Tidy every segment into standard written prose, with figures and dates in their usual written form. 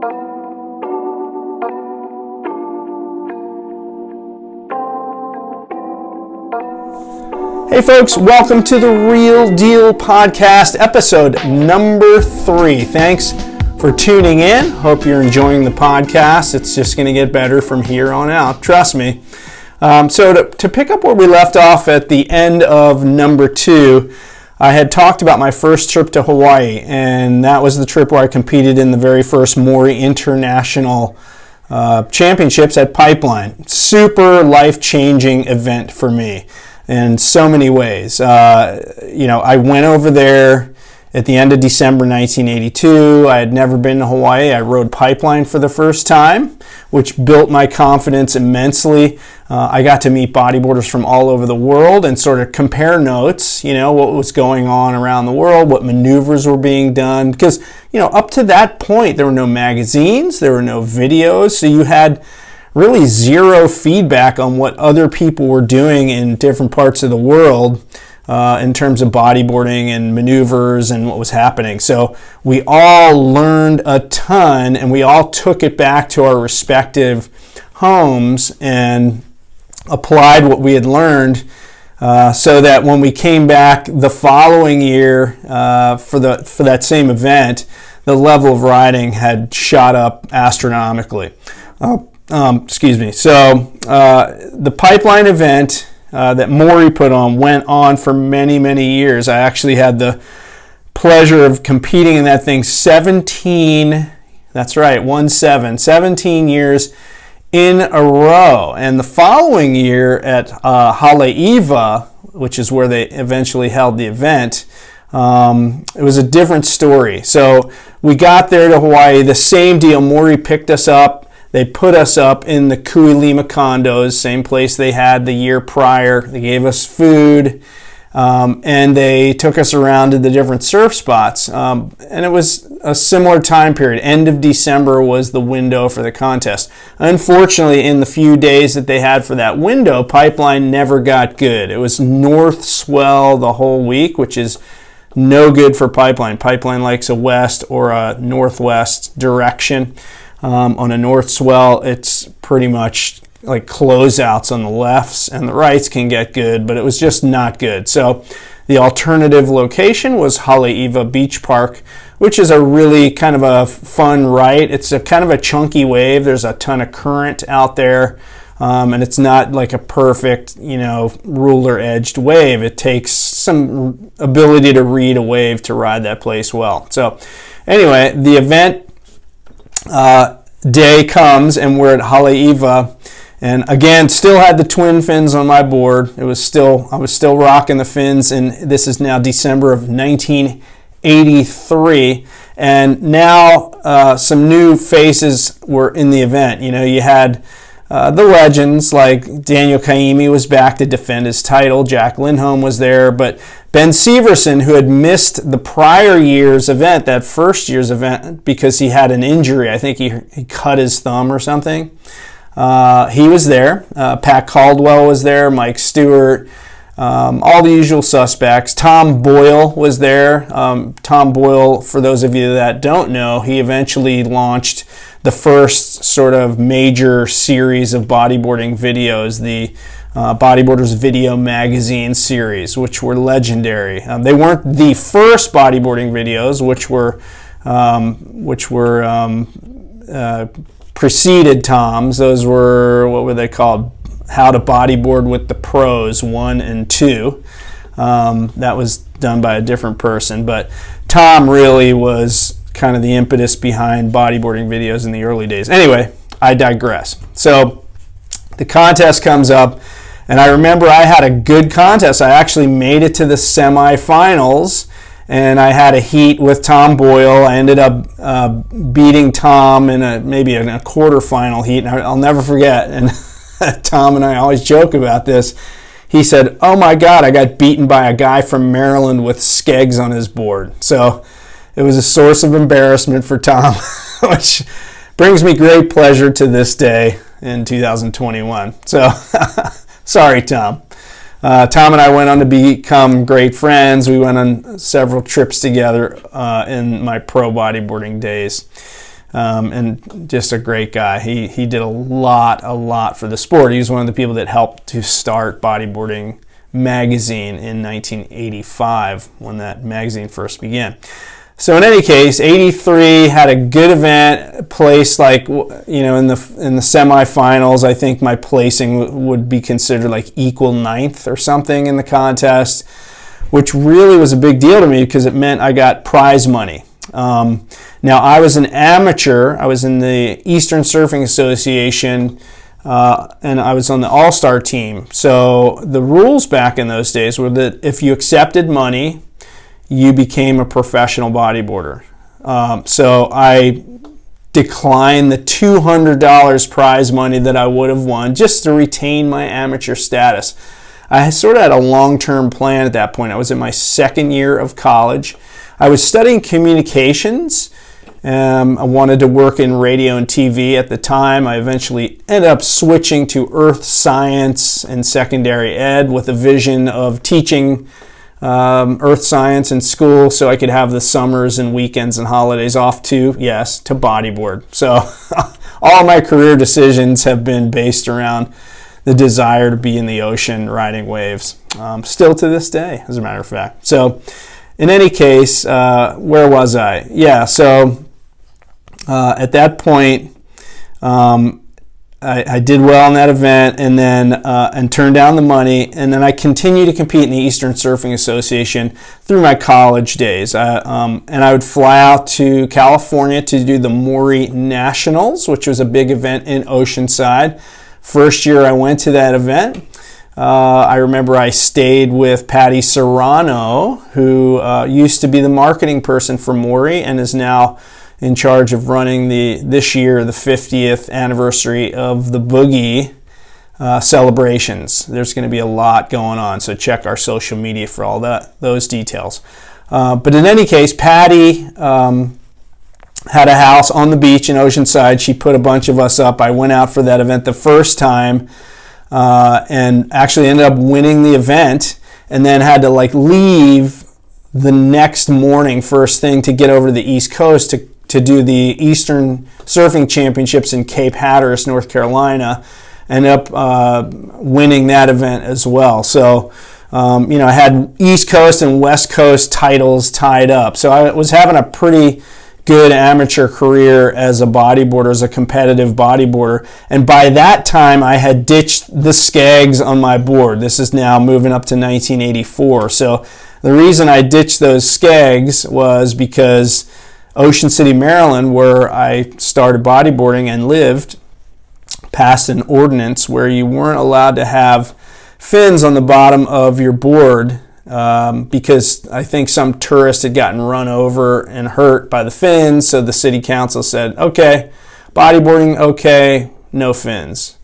Hey folks, welcome to the Real Deal podcast, episode number 3. Thanks for tuning in. Hope you're enjoying the podcast. It's just going to get better from here on out, trust me. So to pick up where we left off at the end of number 2, I had talked about my first trip to Hawaii, and that was the trip where I competed in the very first Maury International Championships at Pipeline. Super life-changing event for me in so many ways. I went over there at the end of December 1982. I had never been to Hawaii. I rode Pipeline for the first time, which built my confidence immensely. I got to meet bodyboarders from all over the world and sort of compare notes, what was going on around the world, what maneuvers were being done. Because, up to that point, there were no magazines, there were no videos, so you had really zero feedback on what other people were doing in different parts of the world in terms of bodyboarding and maneuvers and what was happening. So we all learned a ton, and we all took it back to our respective homes and applied what we had learned so that when we came back the following year for that same event, the level of riding had shot up astronomically. So the Pipeline event that Maury put on went on for many, many years. I actually had the pleasure of competing in that thing 17 years in a row. And the following year at Haleiwa, which is where they eventually held the event, it was a different story. So we got there to Hawaii, the same deal. Maury picked us up. They put us up in the Kuilima condos, same place they had the year prior. They gave us food, and they took us around to the different surf spots. And it was a similar time period. End of December was the window for the contest. Unfortunately, in the few days that they had for that window, Pipeline never got good. It was north swell the whole week, which is no good for Pipeline. Pipeline likes a west or a northwest direction. On a north swell, it's pretty much like closeouts on the lefts, and the rights can get good, but it was just not good. So the alternative location was Haleiwa Beach Park, which is a really kind of a fun right. It's a kind of a chunky wave. There's a ton of current out there, and it's not like a perfect, ruler-edged wave. It takes some ability to read a wave to ride that place well. So anyway, the event day comes, and we're at Haleiwa, and again, still had the twin fins on my board. I was still rocking the fins, and this is now December of 1983, and now some new faces were in the event. You had the legends like Daniel Kaimi was back to defend his title. Jack Lindholm was there, but Ben Severson, who had missed the prior year's event, that first year's event, because he had an injury. I think he cut his thumb or something. He was there. Pat Caldwell was there. Mike Stewart. All the usual suspects. Tom Boyle was there. Tom Boyle, for those of you that don't know, he eventually launched the first sort of major series of bodyboarding videos, the Bodyboarders Video Magazine series, which were legendary. They weren't the first bodyboarding videos, which preceded Tom's. Those were, what were they called? How to Bodyboard with the Pros 1 and 2. That was done by a different person, but Tom really was kind of the impetus behind bodyboarding videos in the early days. Anyway, I digress. So the contest comes up, and I remember I had a good contest. I actually made it to the semifinals, and I had a heat with Tom Boyle. I ended up beating Tom in maybe in a quarterfinal heat, and I'll never forget. And Tom and I always joke about this. He said, "Oh my God, I got beaten by a guy from Maryland with skegs on his board." So it was a source of embarrassment for Tom, which brings me great pleasure to this day in 2021. So sorry, Tom. Tom and I went on to become great friends. We went on several trips together in my pro bodyboarding days. and just a great guy. He did a lot for the sport. He was one of the people that helped to start Bodyboarding magazine in 1985 when that magazine first began. So in any case, 83 had a good event, placed like, in the semifinals. I think my placing would be considered like equal ninth or something in the contest, which really was a big deal to me because it meant I got prize money. Now I was an amateur. I was in the Eastern Surfing Association, and I was on the all-star team. So the rules back in those days were that if you accepted money, you became a professional bodyboarder. So I declined the $200 prize money that I would have won just to retain my amateur status. I sort of had a long-term plan at that point. I was in my second year of college. I was studying communications. I wanted to work in radio and TV at the time. I eventually ended up switching to earth science and secondary ed with a vision of teaching earth science in school so I could have the summers and weekends and holidays off to bodyboard. So all my career decisions have been based around the desire to be in the ocean riding waves, still to this day, as a matter of fact. So in any case, where was I? So at that point, I did well in that event, and then and turned down the money, and then I continued to compete in the Eastern Surfing Association through my college days. And I would fly out to California to do the Maury Nationals, which was a big event in Oceanside. First year I went to that event, I remember I stayed with Patty Serrano, who used to be the marketing person for Maury and is now in charge of running this year, the 50th anniversary of the Boogie celebrations. There's going to be a lot going on, so check our social media for all those details. But in any case, Patty had a house on the beach in Oceanside. She put a bunch of us up. I went out for that event the first time and actually ended up winning the event, and then had to leave the next morning first thing to get over to the East Coast to do the Eastern Surfing Championships in Cape Hatteras, North Carolina. Ended up winning that event as well. So, I had East Coast and West Coast titles tied up. So I was having a pretty good amateur career as a bodyboarder, as a competitive bodyboarder. And by that time, I had ditched the skegs on my board. This is now moving up to 1984. So the reason I ditched those skegs was because Ocean City, Maryland, where I started bodyboarding and lived, passed an ordinance where you weren't allowed to have fins on the bottom of your board because I think some tourist had gotten run over and hurt by the fins. So the city council said, okay, bodyboarding, okay, no fins.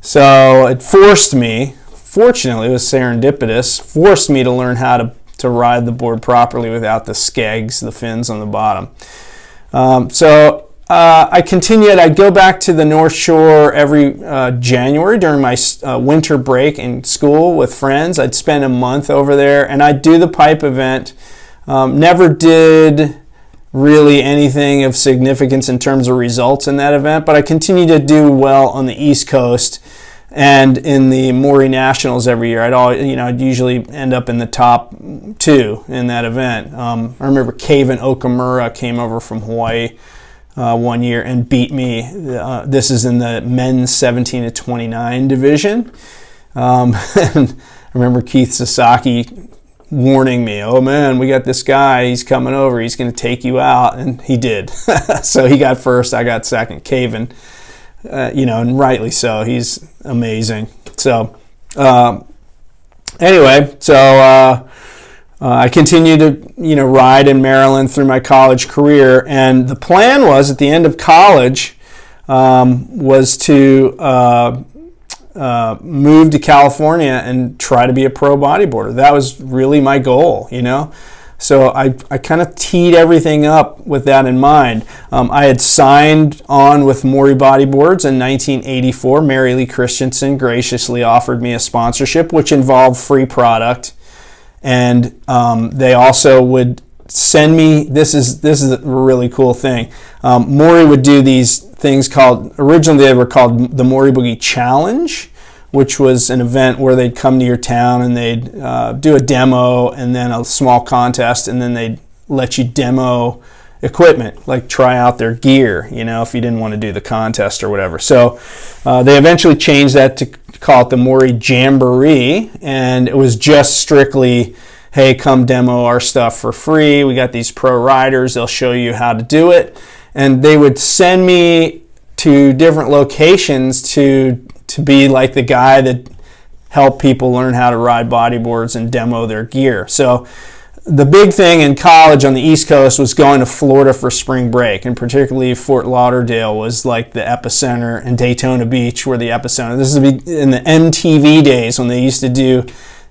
So it forced me, fortunately it was serendipitous, forced me to learn how to ride the board properly without the skegs, the fins on the bottom. So I continued. I'd go back to the North Shore every January during my winter break in school with friends. I'd spend a month over there, and I'd do the pipe event. Never did really anything of significance in terms of results in that event, but I continued to do well on the East Coast and in the Maury Nationals every year. I'd usually end up in the top 2 in that event. I remember Kevin Okamura came over from Hawaii one year and beat me. This is in the men's 17 to 29 division. And I remember Keith Sasaki warning me, oh man, we got this guy, he's coming over, he's going to take you out, and he did. So he got first, I got second. Kevin, and rightly so, he's amazing. So anyway, I continued to ride in Maryland through my college career, and the plan was at the end of college was to move to California and try to be a pro bodyboarder. That was really my goal, So I kind of teed everything up with that in mind. I had signed on with Maury Bodyboards in 1984. Mary Lee Christensen graciously offered me a sponsorship, which involved free product. And they also would send me, this is a really cool thing. Maury would do these things originally they were called the Maury Boogie Challenge, which was an event where they'd come to your town and they'd do a demo and then a small contest, and then they'd let you demo equipment, like try out their gear, if you didn't want to do the contest or whatever. So they eventually changed that to call it the Maury Jamboree, and it was just strictly, hey, come demo our stuff for free. We got these pro riders. They'll show you how to do it. And they would send me to different locations to be like the guy that helped people learn how to ride bodyboards and demo their gear. So the big thing in college on the East Coast was going to Florida for spring break, and particularly Fort Lauderdale was like the epicenter, and Daytona Beach were the epicenter. This is in the MTV days when they used to do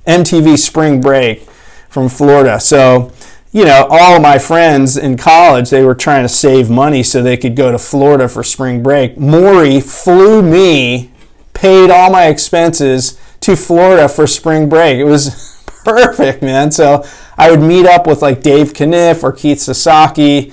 MTV spring break from Florida. So, all of my friends in college, they were trying to save money so they could go to Florida for spring break. Maury flew me, paid all my expenses to Florida for spring break. It was perfect, man. So I would meet up with like Dave Kniff or Keith Sasaki,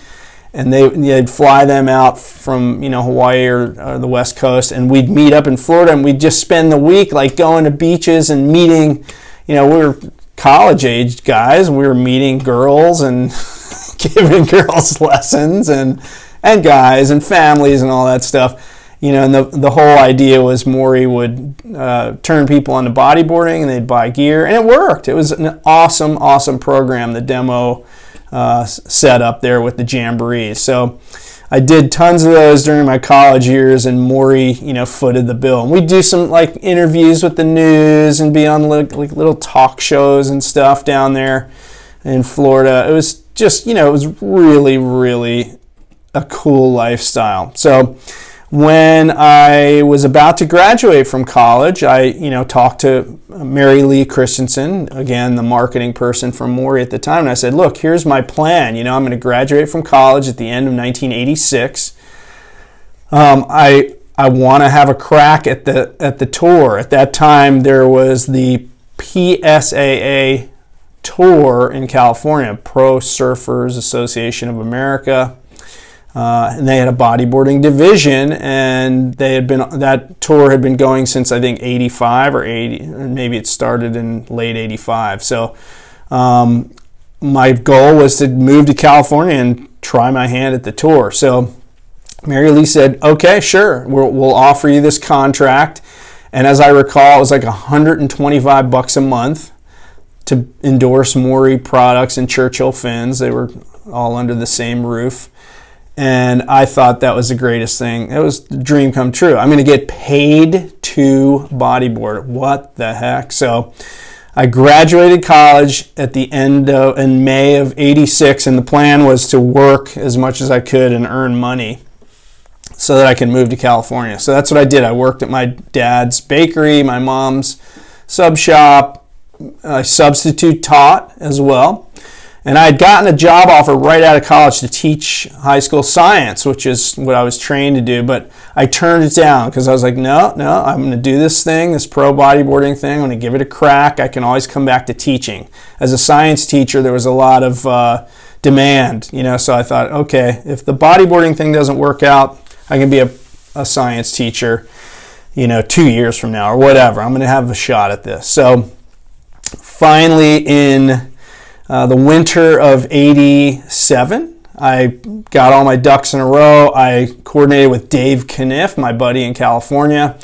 and they'd fly them out from Hawaii or the West Coast, and we'd meet up in Florida, and we'd just spend the week like going to beaches and meeting. We were college-age guys. We were meeting girls and giving girls lessons, and guys and families and all that stuff. And the whole idea was Maury would turn people onto bodyboarding, and they'd buy gear, and it worked. It was an awesome, awesome program, the demo set up there with the jamborees. So I did tons of those during my college years, and Maury, footed the bill. And we'd do some like interviews with the news and be on like little talk shows and stuff down there in Florida. It was just, it was really, really a cool lifestyle. So when I was about to graduate from college, I, talked to Mary Lee Christensen, again, the marketing person from Maury at the time, and I said, look, here's my plan. I'm going to graduate from college at the end of 1986. I want to have a crack at the tour. At that time, there was the PSAA tour in California, Pro Surfers Association of America. And they had a bodyboarding division, and that tour had been going since I think 85 or 80, or maybe it started in late 85. So my goal was to move to California and try my hand at the tour. So Mary Lee said, okay, sure, we'll offer you this contract. And as I recall, it was like $125 a month to endorse Maury products and Churchill fins. They were all under the same roof. And I thought that was the greatest thing. It was the dream come true. I'm going to get paid to bodyboard. What the heck? So I graduated college at the end of in May of 86, and the plan was to work as much as I could and earn money so that I could move to California. So that's what I did. I worked at my dad's bakery, my mom's sub shop. I substitute taught as well. And I had gotten a job offer right out of college to teach high school science, which is what I was trained to do. But I turned it down because I was like, no, I'm going to do this thing, this pro bodyboarding thing. I'm going to give it a crack. I can always come back to teaching. As a science teacher, there was a lot of demand, so I thought, okay, if the bodyboarding thing doesn't work out, I can be a science teacher, 2 years from now or whatever. I'm going to have a shot at this. So finally in the winter of 87, I got all my ducks in a row. I coordinated with Dave Kniff, my buddy in California,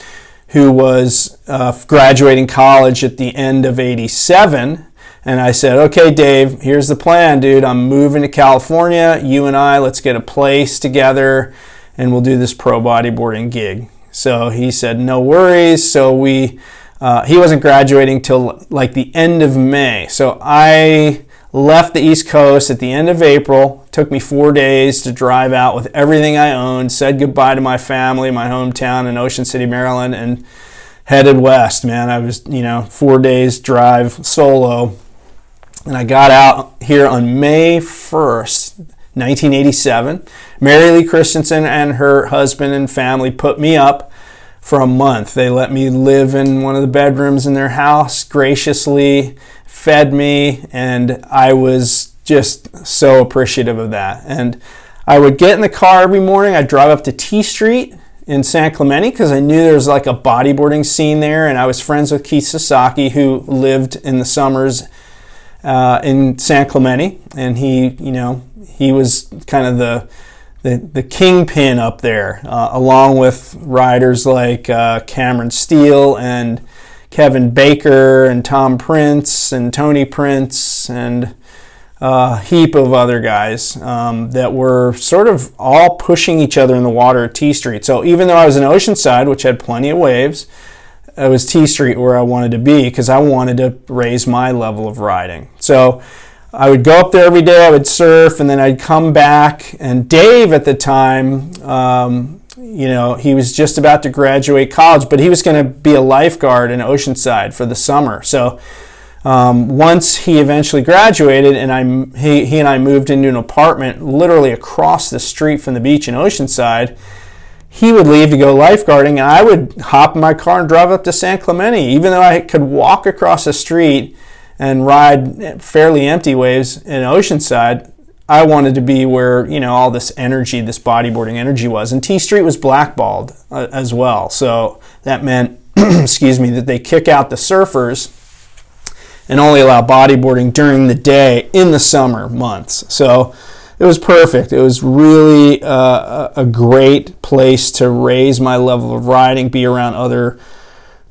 who was graduating college at the end of 87. And I said, okay, Dave, here's the plan, dude. I'm moving to California. You and I, let's get a place together, and we'll do this pro bodyboarding gig. So he said, no worries. So he wasn't graduating till like the end of May. So I left the East Coast at the end of April. It took me 4 days to drive out with everything I owned, said goodbye to my family, my hometown in Ocean City, Maryland, and headed west, man. I was, 4 days drive solo. And I got out here on May 1st, 1987. Mary Lee Christensen and her husband and family put me up for a month. They let me live in one of the bedrooms in their house graciously, fed me, and I was just so appreciative of that. And I would get in the car every morning. I'd drive up to T Street in San Clemente because I knew there was like a bodyboarding scene there, and I was friends with Keith Sasaki, who lived in the summers in San Clemente, and he was kind of the kingpin up there, along with riders like Cameron Steele and Kevin Baker and Tom Prince and Tony Prince and a heap of other guys that were sort of all pushing each other in the water at T Street. So even though I was in Oceanside, which had plenty of waves, it was T Street where I wanted to be because I wanted to raise my level of riding. So I would go up there every day, I would surf, and then I'd come back. And Dave at the time, he was just about to graduate college, but he was going to be a lifeguard in Oceanside for the summer. So once he eventually graduated and he and I moved into an apartment literally across the street from the beach in Oceanside, he would leave to go lifeguarding, and I would hop in my car and drive up to San Clemente. Even though I could walk across the street and ride fairly empty waves in Oceanside, I wanted to be where, all this energy, this bodyboarding energy was. And T Street was blackballed as well. So that meant, that they kick out the surfers and only allow bodyboarding during the day in the summer months. So it was perfect. It was really a great place to raise my level of riding, be around other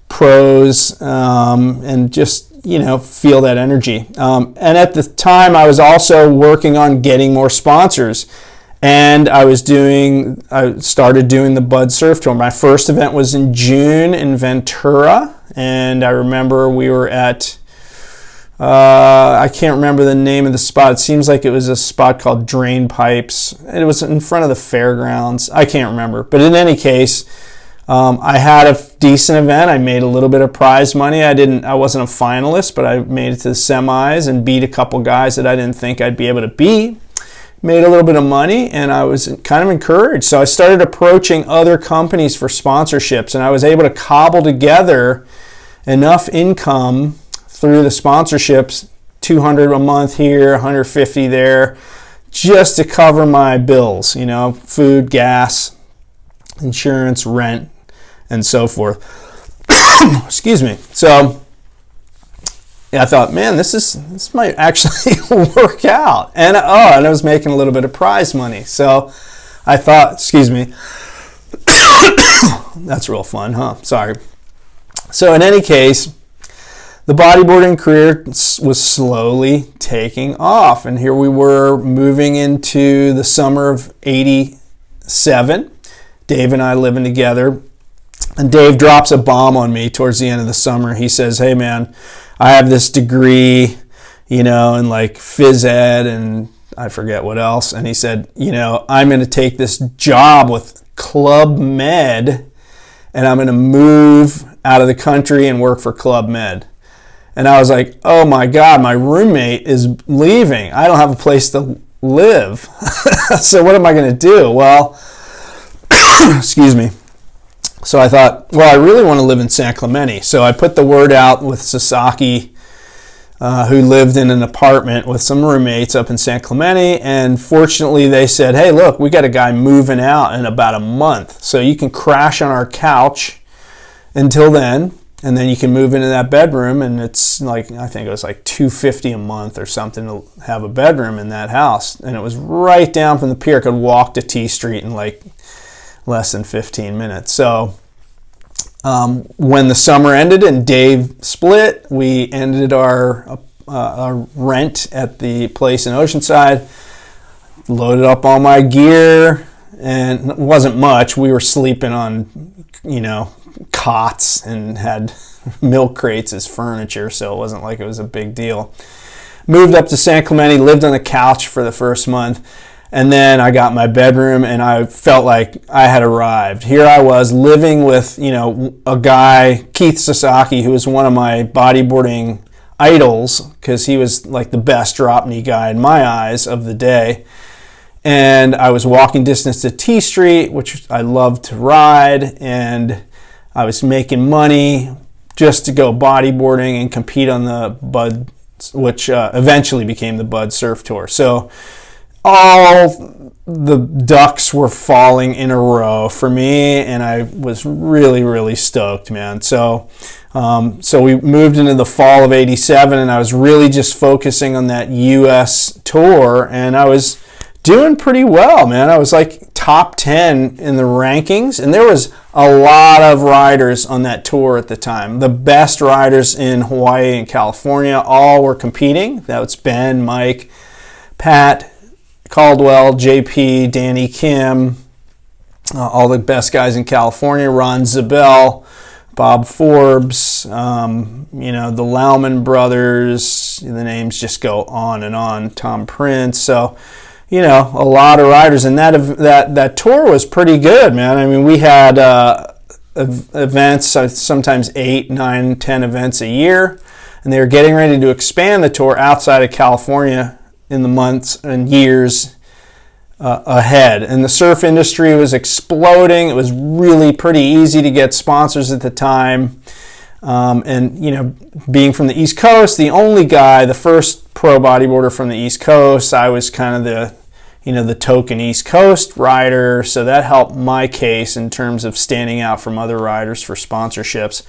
pros, and just, feel that energy. And at the time, I was also working on getting more sponsors. And I started doing the Bud Surf Tour. My first event was in June in Ventura. And I remember we were at, I can't remember the name of the spot. It seems like it was a spot called Drain Pipes. And it was in front of the fairgrounds. I can't remember. But in any case, I had a decent event. I made a little bit of prize money. I wasn't a finalist, but I made it to the semis and beat a couple guys that I didn't think I'd be able to beat. Made a little bit of money, and I was kind of encouraged. So I started approaching other companies for sponsorships, and I was able to cobble together enough income through the sponsorships, $200 a month here, $150 there, just to cover my bills, food, gas, insurance, rent, and so forth. Excuse me. So I thought, man, this might actually work out. And I was making a little bit of prize money. So I thought, excuse me, that's real fun, huh? Sorry. So in any case, the bodyboarding career was slowly taking off. And here we were moving into the summer of '87. Dave and I living together. And Dave drops a bomb on me towards the end of the summer. He says, hey man, I have this degree, in like phys ed and I forget what else. And he said, I'm going to take this job with Club Med and I'm going to move out of the country and work for Club Med. And I was like, oh my God, my roommate is leaving. I don't have a place to live. So what am I going to do? Well, excuse me. So I thought, well, I really want to live in San Clemente. So I put the word out with Sasaki, who lived in an apartment with some roommates up in San Clemente. And fortunately, they said, hey, look, we got a guy moving out in about a month. So you can crash on our couch until then. And then you can move into that bedroom. And it's like, I think it was like $250 a month or something to have a bedroom in that house. And it was right down from the pier. I could walk to T Street in like less than 15 minutes. So when the summer ended and Dave split, we ended our rent at the place in Oceanside, loaded up all my gear, and it wasn't much. We were sleeping on, cots and had milk crates as furniture, so it wasn't like it was a big deal. Moved up to San Clemente, lived on the couch for the first month. And then I got my bedroom and I felt like I had arrived. Here I was living with, a guy, Keith Sasaki, who was one of my bodyboarding idols because he was like the best drop knee guy in my eyes of the day. And I was walking distance to T Street, which I loved to ride. And I was making money just to go bodyboarding and compete on the Bud which eventually became the Bud Surf Tour. So all the ducks were falling in a row for me, and I was really, really stoked, man. So we moved into the fall of '87, and I was really just focusing on that U.S. tour, and I was doing pretty well, man. I was like top 10 in the rankings, and there was a lot of riders on that tour at the time. The best riders in Hawaii and California all were competing. That was Ben, Mike, Pat, Caldwell, JP, Danny Kim, all the best guys in California, Ron Zabel, Bob Forbes, the Lauman brothers, the names just go on and on, Tom Prince. So, a lot of riders, and that tour was pretty good, man. I mean, we had events, sometimes 8, 9, 10 events a year, and they were getting ready to expand the tour outside of California in the months and years ahead. And the surf industry was exploding. It was really pretty easy to get sponsors at the time. Being from the East Coast, the first pro bodyboarder from the East Coast, I was kind of the token East Coast rider, so that helped my case in terms of standing out from other riders for sponsorships.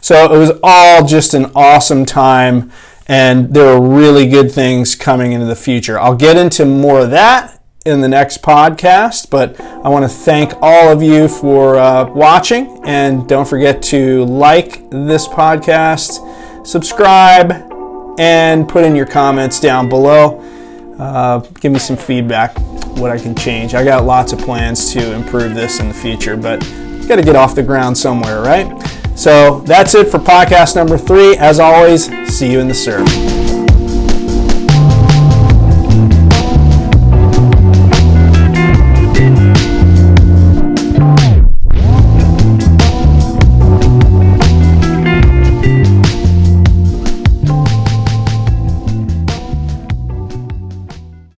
So it was all just an awesome time, and there are really good things coming into the future. I'll get into more of that in the next podcast, but I want to thank all of you for watching, and don't forget to like this podcast, subscribe, and put in your comments down below. Give me some feedback, what I can change. I got lots of plans to improve this in the future, but got to get off the ground somewhere, right? So that's it for podcast number 3. As always, see you in the surf.